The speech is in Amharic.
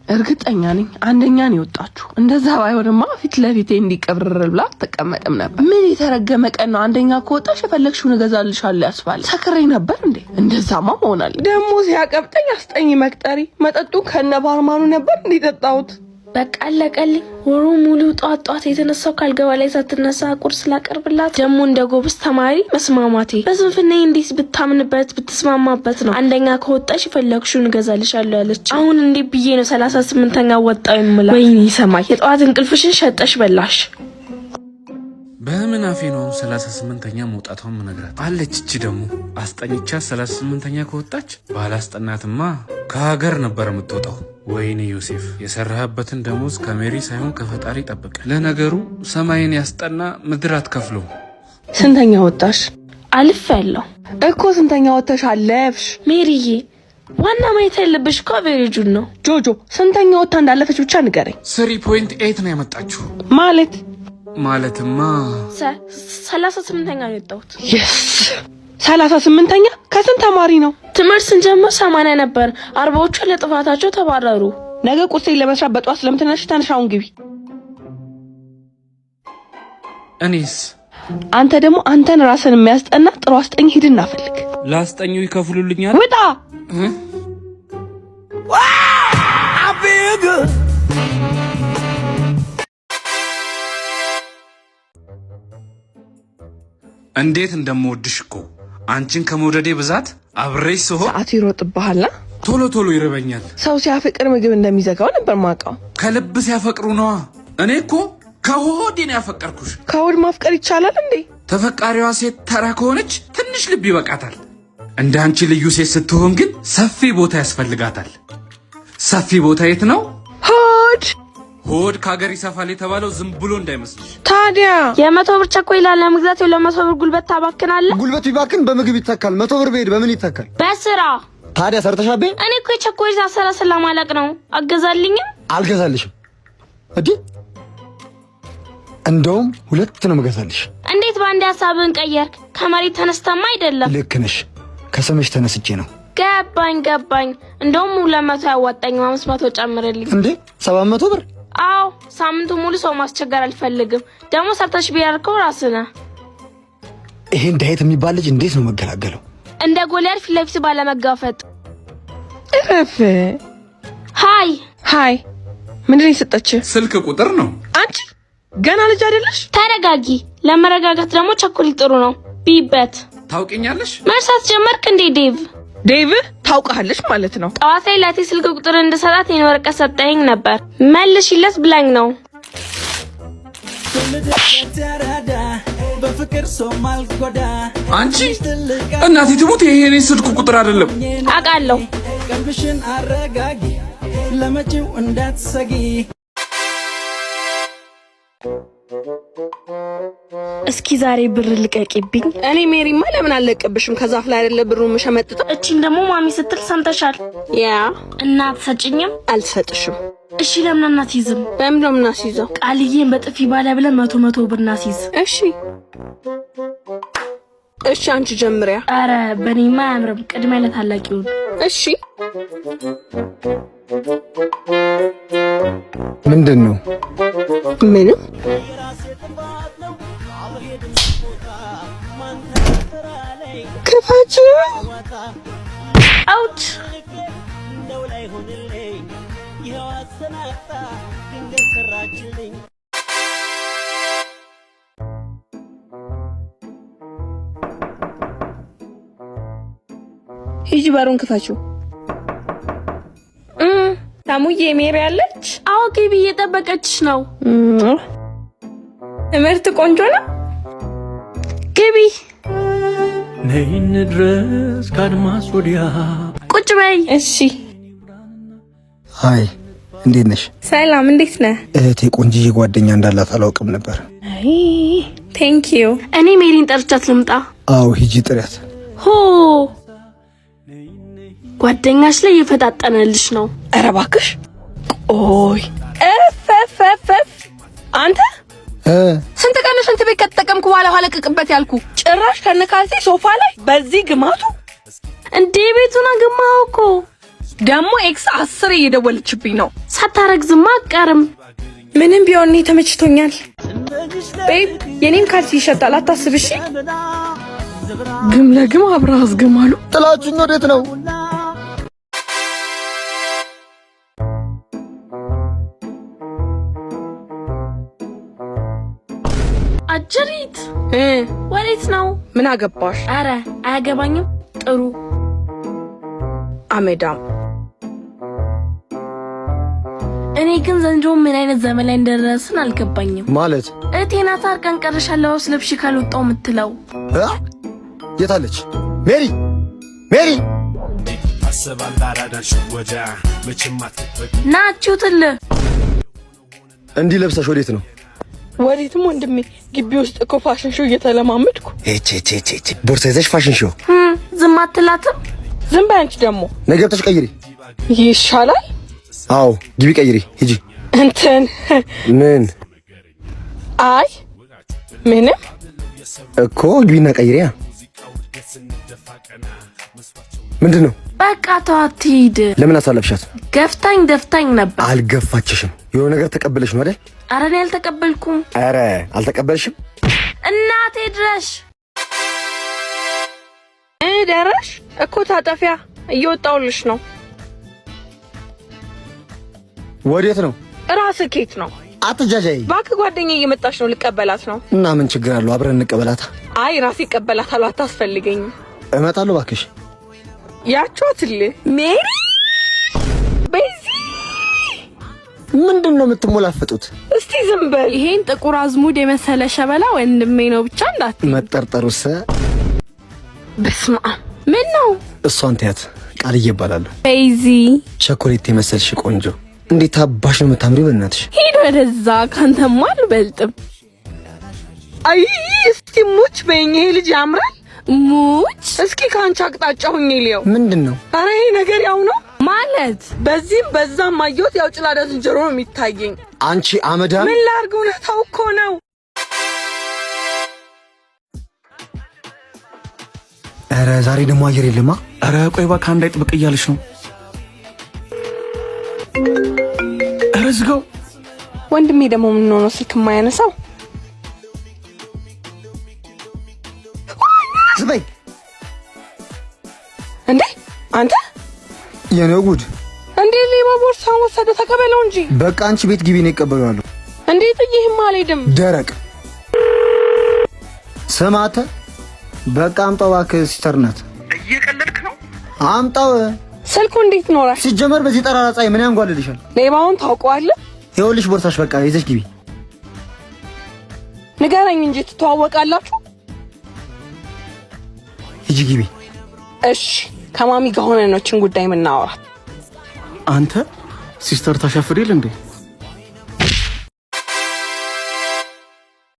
እርግጠኛ ነኝ አንደኛ ነው የወጣችሁ። እንደዛ ባይሆንማ ፊት ለፊቴ እንዲቀብርር ብላ ተቀመጠም ነበር። ምን የተረገመ ቀን ነው? አንደኛ ከወጣሽ የፈለግሽውን እገዛልሻለሁ ያስባል። ሰክሬ ነበር እንዴ? እንደዛማ መሆናል። ደሞ ሲያቀብጠኝ አስጠኝ መቅጠሪ መጠጡ ከነባርማኑ ነበር እንዲጠጣሁት። በቃ አለቀልኝ። ወሩ ሙሉ ጧት የተነሳው ካልገባ ላይ ሳትነሳ ቁርስ ላቀርብላት ደግሞ እንደ ጎብስ ተማሪ መስማማቴ በስንፍና እንዴት ብታምንበት ብትስማማበት ነው አንደኛ ከወጣሽ የፈለግሽውን እገዛልሻለሁ ያለች። አሁን እንዴ ብዬ ነው 38ኛ ወጣው የምላ? ወይኔ ሰማይ የጧት እንቅልፍሽን ሸጠሽ በላሽ። በምን አፌ ነው 38ኛ መውጣቷን ምነግራት አለች። እቺ ደግሞ አስጠኝቻ 38ኛ ከወጣች ባላስጠናትማ ከሀገር ነበር የምትወጣው። ወይኔ ዮሴፍ የሰራህበትን ደሞዝ ከሜሪ ሳይሆን ከፈጣሪ ጠብቅ። ለነገሩ ሰማይን ያስጠና ምድር አትከፍለው። ስንተኛ ወጣሽ? አልፌያለሁ እኮ። ስንተኛ ወጥተሽ አለፍሽ? ሜሪዬ ዋና ማየት ያለብሽ እኮ አቬሬጁን ነው። ጆጆ ስንተኛ ወጣ እንዳለፈች ብቻ ንገረኝ። 3.8 ነው ያመጣችሁ ማለትማ 38ኛ ነው የወጣሁት። yes 38ኛ ከስንት ተማሪ ነው? ትምህርት ስንጀምር 80 ነበር። 40ዎቹ ለጥፋታቸው ተባረሩ። ነገ ቁርሴን ለመስራት በጧት ስለምትነሽ ተነሻውን ግቢ። እኔስ? አንተ ደግሞ አንተን ራስን የሚያስጠና ጥሩ አስጠኝ ሂድና ፈልግ። ላስጠኙ ይከፍሉልኛል? ውጣ! እንዴት እንደምወድሽ እኮ አንቺን ከመውደዴ ብዛት አብሬሽ ስሆን ሰዓት ይሮጥብሃል። ቶሎ ይረበኛል። ሰው ሲያፈቅር ምግብ እንደሚዘጋው ነበር ማውቀው። ከልብ ሲያፈቅሩ ነዋ። እኔ እኮ ከሆዴ ነው ያፈቀርኩሽ። ከሆድ ማፍቀር ይቻላል እንዴ? ተፈቃሪዋ ሴት ተራ ከሆነች ትንሽ ልብ ይበቃታል። እንደ አንቺ ልዩ ሴት ስትሆን ግን ሰፊ ቦታ ያስፈልጋታል። ሰፊ ቦታ የት ነው? ሆድ ከሀገር ይሰፋል የተባለው ዝም ብሎ እንዳይመስልሽ። ታዲያ የ100 ብር ቸኮሌት ለመግዛት ለ100 ብር ጉልበት ታባክናለህ። ጉልበት ቢባክን በምግብ ይተካል። 100 ብር ብሄድ በምን ይተካል? በስራ። ታዲያ ሰርተሻቤ? እኔ እኮ የቸኮሌት አሰራ ስለማላቅ ነው። አገዛልኝም? አልገዛልሽም። እዲ እንደውም 2 ነው መገዛልሽ። እንዴት ባንዴ ሐሳብን ቀየርክ? ከመሬት ተነስተማ አይደለም። ልክ ነሽ። ከሰመሽ ተነስቼ ነው። ገባኝ። እንደውም 200 ያዋጣኝ 500 ጨምርልኝ። እንዴ 700 ብር? አዎ ሳምንቱ ሙሉ ሰው ማስቸገር አልፈልግም። ደግሞ ሰርተሽ ቢያርከው ራስና ይሄ እንዳይት የሚባል ልጅ እንዴት ነው መገላገለው? እንደ ጎልያድ ፊት ለፊት ባለመጋፈጥ። እረፍ። ሃይ ምንድን የሰጠች? ስልክ ቁጥር ነው። አንቺ ገና ልጅ አይደለሽ? ተረጋጊ። ለመረጋጋት ደግሞ ቸኮሌት ጥሩ ነው። ቢበት ታውቂኛለሽ? መርሳት ጀመርክ እንዴ ዴቭ? ታውቃለሽ ማለት ነው። ጠዋት ላይ ለቲ ስልክ ቁጥር እንድሰጣት የወረቀት ሰጠኝ ነበር። መልሽለት ብላኝ ነው። አንቺ እናቴ ትሙት ይሄ የኔ ስልክ ቁጥር አይደለም። አውቃለሁ። ቀልብሽን አረጋጊ ለመጪው እንዳትሰጊ። እስኪ ዛሬ ብር ልቀቂብኝ። እኔ ሜሪማ ለምን አለቀብሽም? ከዛፍ ላይ አይደለ ብሩን መሸመጥጠው። እቺን ደግሞ ማሚ ስትል ሰምተሻል? ያ እናት ሰጭኝም? አልሰጥሽም። እሺ ለምን እናትይዝም? በምን ነው እናስይዘው? ቃልዬን በጥፊ ባለ ብለ 100 ብር እናስይዝ። እሺ አንቺ ጀምሪያ። አረ በኔማ አያምርም። ቅድሚያ ለታላቂው። እሺ ምንድነው? ምንም። ክፋች አውት ሂጂ በሩን ክፈችው። ታሙዬ ሜሪ አለች? አዎ ግቢ፣ እየጠበቀችሽ ነው። ትምህርት ቆንጆ ነው። ግቢ። ነይን ድረስ ካድማስ ወዲያ ቁጭ በይ። እሺ። አይ እንዴት ነሽ? ሰላም፣ እንዴት ነህ? እህቴ ቆንጂዬ ጓደኛ እንዳላት አላውቅም ነበር። አይ ቴንክ ዩ። እኔ ሜሪን ጠርቻት ልምጣ? አዎ ሂጂ ጥሪያት። ሆ ጓደኛሽ ላይ የፈጣጠነልሽ ነው። ኧረ እባክሽ ቆይ። እፈፈፈፍ አንተ ስንት ቀን ሽንት ቤት ከተጠቀምኩ በኋላ ኋላ ለቅቅበት ያልኩ ጭራሽ ከነካልሲ ሶፋ ላይ በዚህ ግማቱ እንዴ! ቤቱን አገማው እኮ ደግሞ ኤክስ 10 እየደወለችብኝ ነው። ሳታረግዝማ አትቀርም። ምንም ቢሆን እኔ ተመችቶኛል። ቤብ የኔን ካልሲ ይሸጣል አታስብ እሺ። ግም ለግም አብረህ አዝግማሉ። ጥላችሁኝ ወዴት ነው? አጀሪት ወዴት ነው? ምን አገባሽ? አረ አያገባኝም። ጥሩ አመዳም። እኔ ግን ዘንድሮ ምን አይነት ዘመን ላይ እንደደረስን አልገባኝም። ማለት እቴና ታርቀን ቀርሻለሁ ስለብሽ ካልወጣው የምትለው የታለች? ሜሪ ሜሪ ናችሁ ትል እንዲህ ለብሰሽ ወዴት ነው? ወዴትም ወንድሜ፣ ግቢ ውስጥ እኮ ፋሽን ሾው እየተለማመድኩ። ቦርሳ ይዘሽ ፋሽን ሾው? ዝም አትላትም? ዝም በይ አንቺ ደግሞ። ነገ ገብተሽ ቀይሪ ይሻላል። አዎ ግቢ ቀይሪ ሂጂ። እንትን ምን? አይ ምንም እኮ ግቢና ቀይሪያ። ምንድን ነው? በቃ ተዋት ሂድ። ለምን አሳለፍሻት? ገፍታኝ ደፍታኝ ነበር። አልገፋችሽም። የሆነ ነገር ተቀበለሽ ነው አይደል? አረ እኔ አልተቀበልኩም። አረ አልተቀበልሽም? እናቴ ድረሽ ደረሽ እኮ ታጠፊያ እየወጣውልሽ ነው። ወዴት ነው? ራስ ኬት ነው? አትጃጃይ እባክህ፣ ጓደኛዬ እየመጣች ነው፣ ልቀበላት ነው። እና ምን ችግር አለው? አብረን እንቀበላታ። አይ ራሴ እቀበላታለሁ፣ አታስፈልገኝም። እመጣለሁ እባክሽ። ያቻትል ሜሪ ቤዚ ምንድን ነው የምትሞላፈጡት? እስቲ ዝም በል። ይሄን ጥቁር አዝሙድ የመሰለ ሸበላ ወንድሜ ነው ብቻ እንዳት መጠርጠሩስ። በስመ አብ ምን ነው? እሷን ተያት። ቃልዬ እባላለሁ። ቤዚ ቸኮሌት የመሰልሽ ቆንጆ፣ እንዴት አባሽ ነው የምታምሪው! በእናትሽ ሂድ ወደዛ፣ ካንተማ አልበልጥም። አይ እስቲ ሙች በይኝ። ይሄ ልጅ ያምራል። ሙች እስኪ ካንቺ አቅጣጫ ሁኚ ልየው። ምንድን ነው? አረ ይሄ ነገር ያው ነው ማለት በዚህም በዛም አየሁት። ያው ጭላዳ ዝንጀሮ ነው የሚታየኝ። አንቺ አመዳም። ምን ላድርግ? እውነታው እኮ ነው። ኧረ ዛሬ ደግሞ አየር የለማ። ኧረ ቆይ እባክህ አንድ አይጥብቅ እያለች ነው። ኧረ ዝጋው። ወንድሜ ደግሞ ምን ሆኖ ስልክ የማያነሳው? ዝበይ እንዴ አንተ የኔው ጉድ! እንዴ ሌባ ቦርሳውን ወሰደ። ተቀበለው እንጂ። በቃ አንቺ ቤት ግቢ ነው ይቀበሏል። እንዴ ጥዬህም አልሄድም። ደረቅ ስማተ። በቃ አምጣው እባክህ፣ ሲስተር ናት። እየቀለድክ ነው? አምጣው። ስልኩ እንዴት ኖራል? ሲጀመር በዚህ ጠራራ ፀሐይ ምን ያንጓልልሻል? ሌባውን ታውቀዋለህ? ይኸውልሽ ቦርሳሽ፣ በቃ ይዘሽ ግቢ። ንገረኝ እንጂ ትተዋወቃላችሁ? ሂጂ ግቢ። እሺ ከማሚ ጋር ሆነን ነው እችን ጉዳይ የምናወራት። አንተ ሲስተር ታሻፍሪል እንዴ?